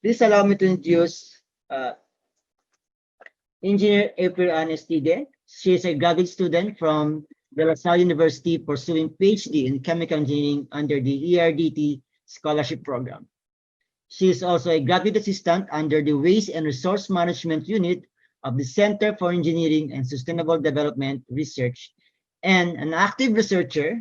Please allow me to introduce Engineer April Tigue. She is a graduate student from De La Salle University pursuing PhD in chemical engineering under the ERDT scholarship program. She is also a graduate assistant under the Waste and Resource Management Unit of the Center for Engineering and Sustainable Development Research and an active researcher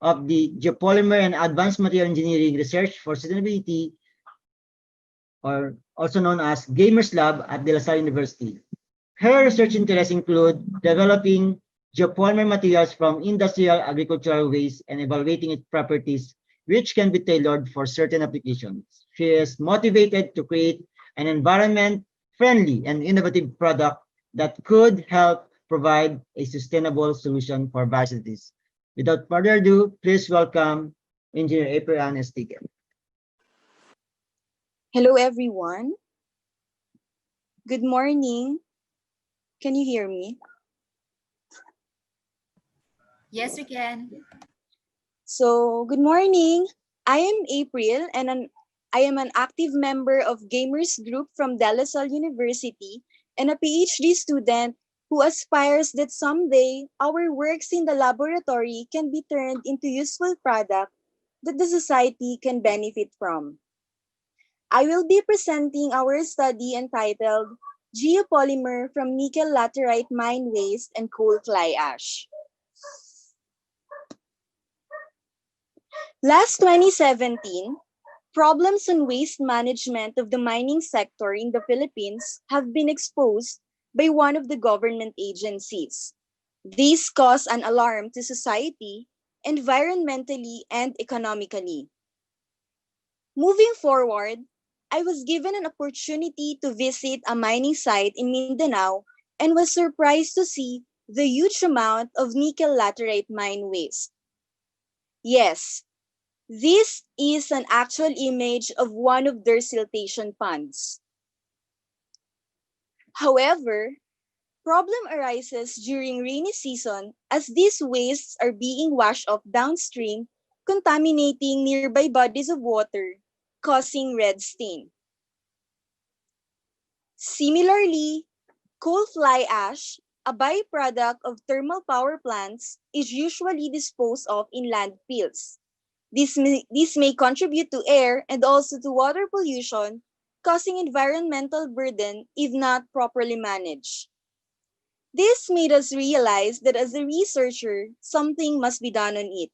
of the Geopolymer and Advanced Material Engineering Research for Sustainability, or also known as Gamers Lab at De La Salle University. Her research interests include developing geopolymer materials from industrial agricultural waste and evaluating its properties, which can be tailored for certain applications. She is motivated to create an environment-friendly and innovative product that could help provide a sustainable solution for varieties. Without further ado, please welcome Engineer April Tigue. Hello, everyone. Good morning. Can you hear me? Yes, we can. So, good morning. I am April, and I am an active member of Gamers Group from De La Salle University and a PhD student who aspires that someday our works in the laboratory can be turned into useful product that the society can benefit from. I will be presenting our study entitled Geopolymer from Nickel-Laterite Mine Waste and Coal Fly Ash. Last 2017, problems on waste management of the mining sector in the Philippines have been exposed by one of the government agencies. These cause an alarm to society, environmentally and economically. Moving forward, I was given an opportunity to visit a mining site in Mindanao and was surprised to see the huge amount of nickel-laterite mine waste. Yes, this is an actual image of one of their siltation ponds. However, problem arises during rainy season as these wastes are being washed off downstream, contaminating nearby bodies of water, causing red stain. Similarly, coal fly ash, a byproduct of thermal power plants, is usually disposed of in landfills. This may contribute to air and also to water pollution, causing environmental burden if not properly managed. This made us realize that as a researcher, something must be done on it.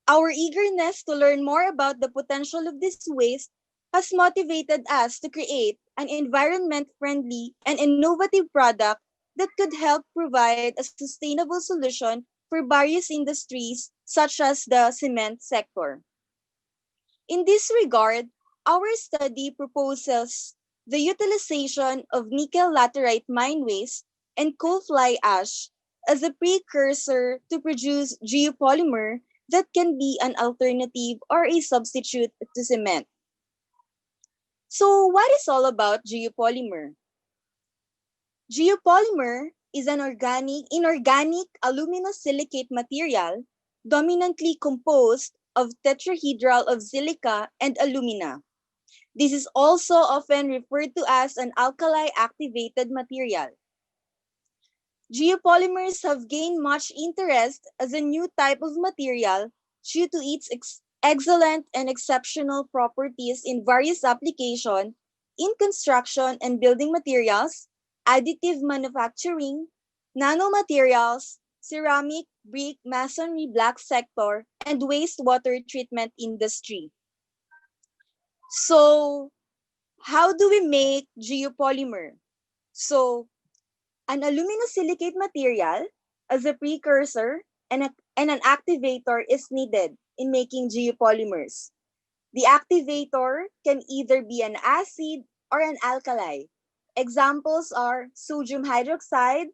Our eagerness to learn more about the potential of this waste has motivated us to create an environment-friendly and innovative product that could help provide a sustainable solution for various industries such as the cement sector. In this regard, our study proposes the utilization of nickel-laterite mine waste and coal fly ash as a precursor to produce geopolymer that can be an alternative or a substitute to cement. So what is all about geopolymer? Geopolymer is an inorganic aluminosilicate material dominantly composed of tetrahedral of silica and alumina. This is also often referred to as an alkali activated material. Geopolymers have gained much interest as a new type of material due to its excellent and exceptional properties in various applications in construction and building materials, additive manufacturing, nanomaterials, ceramic, brick, masonry, black sector, and wastewater treatment industry. So, how do we make geopolymer? So, an aluminosilicate material as a precursor and an activator is needed in making geopolymers. The activator can either be an acid or an alkali. Examples are sodium hydroxide,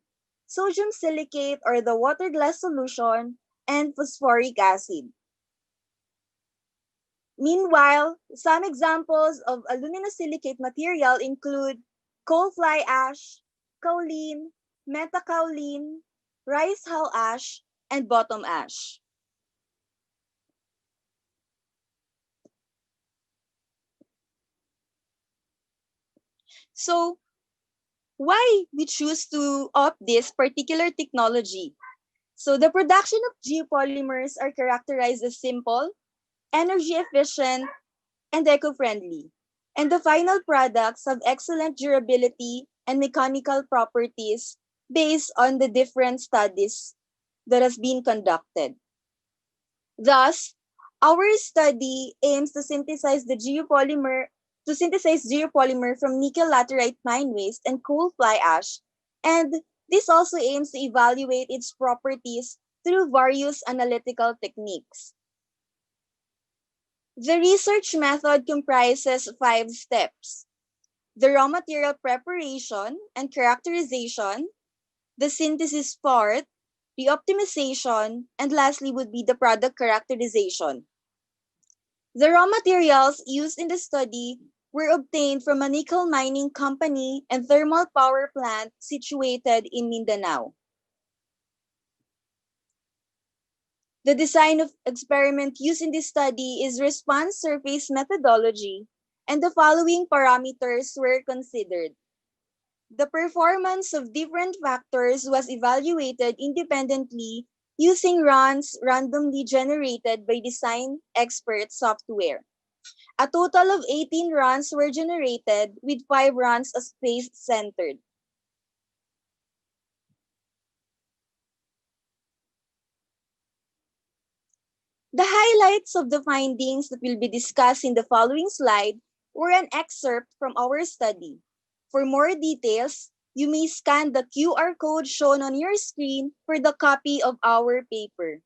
sodium silicate or the water glass solution, and phosphoric acid. Meanwhile, some examples of aluminosilicate material include coal fly ash, kaolin, metakaolin, rice hull ash, and bottom ash. So why we choose to opt this particular technology? So the production of geopolymers are characterized as simple, energy efficient, and eco-friendly. And the final products have excellent durability and mechanical properties based on the different studies that has been conducted. Thus, our study aims to synthesize geopolymer from nickel-laterite mine waste and coal fly ash, and this also aims to evaluate its properties through various analytical techniques. The research method comprises 5 steps: the raw material preparation and characterization, the synthesis part, the optimization, and lastly would be the product characterization. The raw materials used in the study were obtained from a nickel mining company and thermal power plant situated in Mindanao. The design of experiment used in this study is response surface methodology, and the following parameters were considered. The performance of different factors was evaluated independently using runs randomly generated by design expert software. A total of 18 runs were generated, with 5 runs as space-centered. The highlights of the findings that will be discussed in the following slide were an excerpt from our study. For more details, you may scan the QR code shown on your screen for the copy of our paper.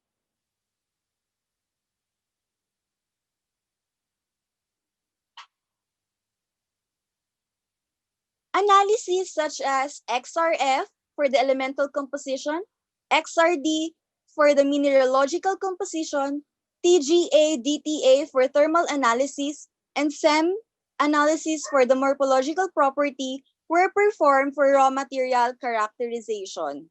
Analyses such as XRF for the elemental composition, XRD for the mineralogical composition, TGA, DTA for thermal analysis, and SEM analysis for the morphological property were performed for raw material characterization.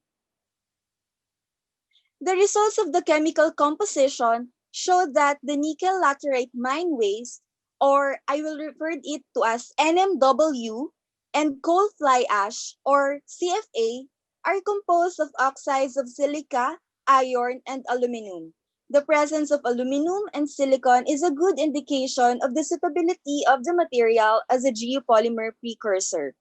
The results of the chemical composition showed that the nickel laterite mine waste, or I will refer it to as NMW, and coal fly ash, or CFA, are composed of oxides of silica, iron, and aluminum. The presence of aluminum and silicon is a good indication of the suitability of the material as a geopolymer precursor.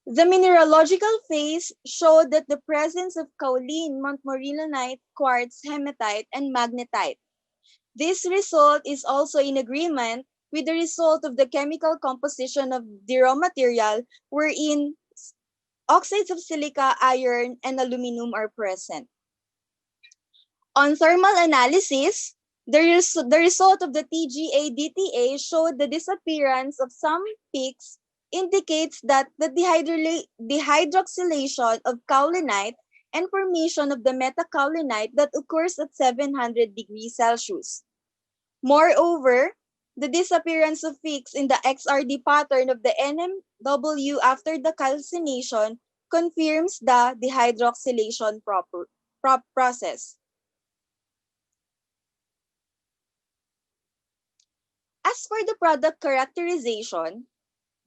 The mineralogical phase showed that the presence of kaolin, montmorillonite, quartz, hematite, and magnetite. This result is also in agreement with the result of the chemical composition of the raw material, wherein oxides of silica, iron, and aluminum are present. On thermal analysis, the result of the TGA-DTA showed the disappearance of some peaks indicates that the dehydroxylation of kaolinite and formation of the metakaolinite that occurs at 700 degrees Celsius. Moreover, the disappearance of peaks in the XRD pattern of the NMW after the calcination confirms the dehydroxylation process. As for the product characterization,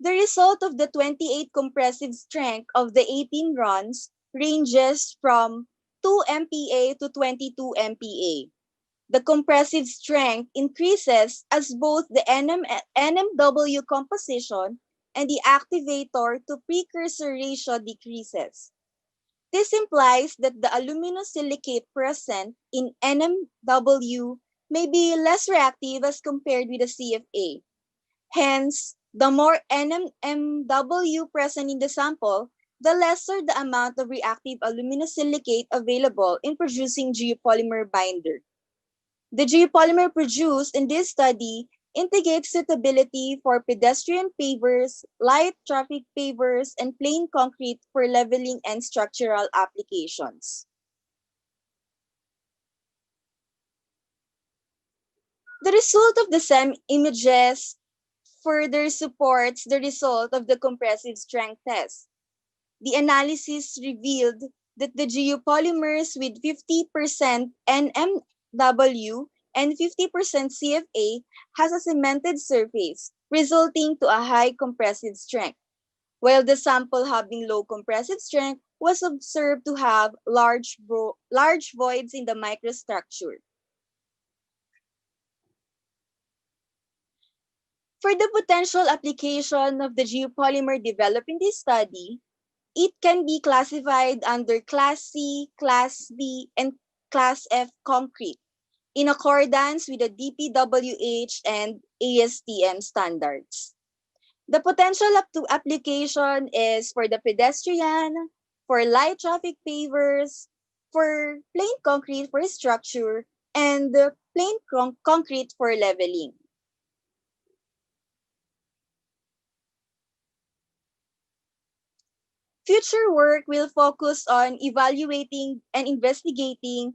the result of the 28 compressive strength of the 18 runs ranges from 2 MPa to 22 MPa. The compressive strength increases as both the NMW composition and the activator to precursor ratio decreases. This implies that the aluminosilicate present in NMW may be less reactive as compared with the CFA. Hence, the more NMW present in the sample, the lesser the amount of reactive aluminosilicate available in producing geopolymer binder. The geopolymer produced in this study indicates suitability for pedestrian pavers, light traffic pavers, and plain concrete for leveling and structural applications. The result of the SEM images further supports the result of the compressive strength test. The analysis revealed that the geopolymers with 50% NMW and 50% CFA has a cemented surface, resulting to a high compressive strength, while the sample having low compressive strength was observed to have large voids in the microstructure. For the potential application of the geopolymer developed in this study, it can be classified under Class C, Class B, and Class F concrete in accordance with the DPWH and ASTM standards. The potential application is for the pedestrian, for light traffic pavers, for plain concrete for structure, and the plain concrete for leveling. Future work will focus on evaluating and investigating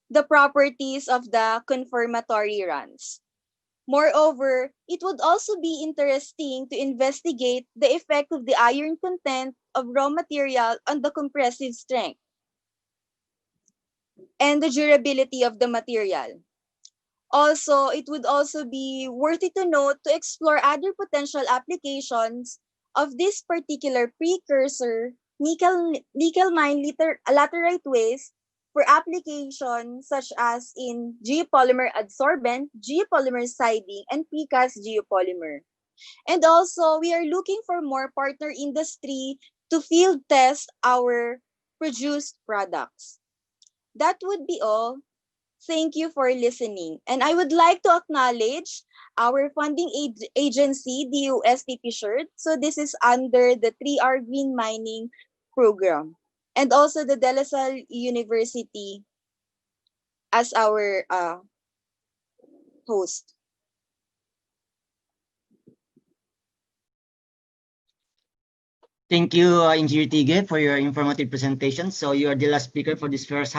the properties of the confirmatory runs. Moreover, it would also be interesting to investigate the effect of the iron content of raw material on the compressive strength and the durability of the material. Also, it would also be worthy to note to explore other potential applications of this particular precursor nickel mine laterite waste for applications such as in geopolymer adsorbent, geopolymer siding, and precast geopolymer. And also, we are looking for more partner industry to field test our produced products. That would be all. Thank you for listening. And I would like to acknowledge our funding agency, the USTP shirt. So this is under the 3R Green Mining Program. And also the De La Salle University as our host. Thank you, Engineer Tigue, for your informative presentation. So you are the last speaker for this first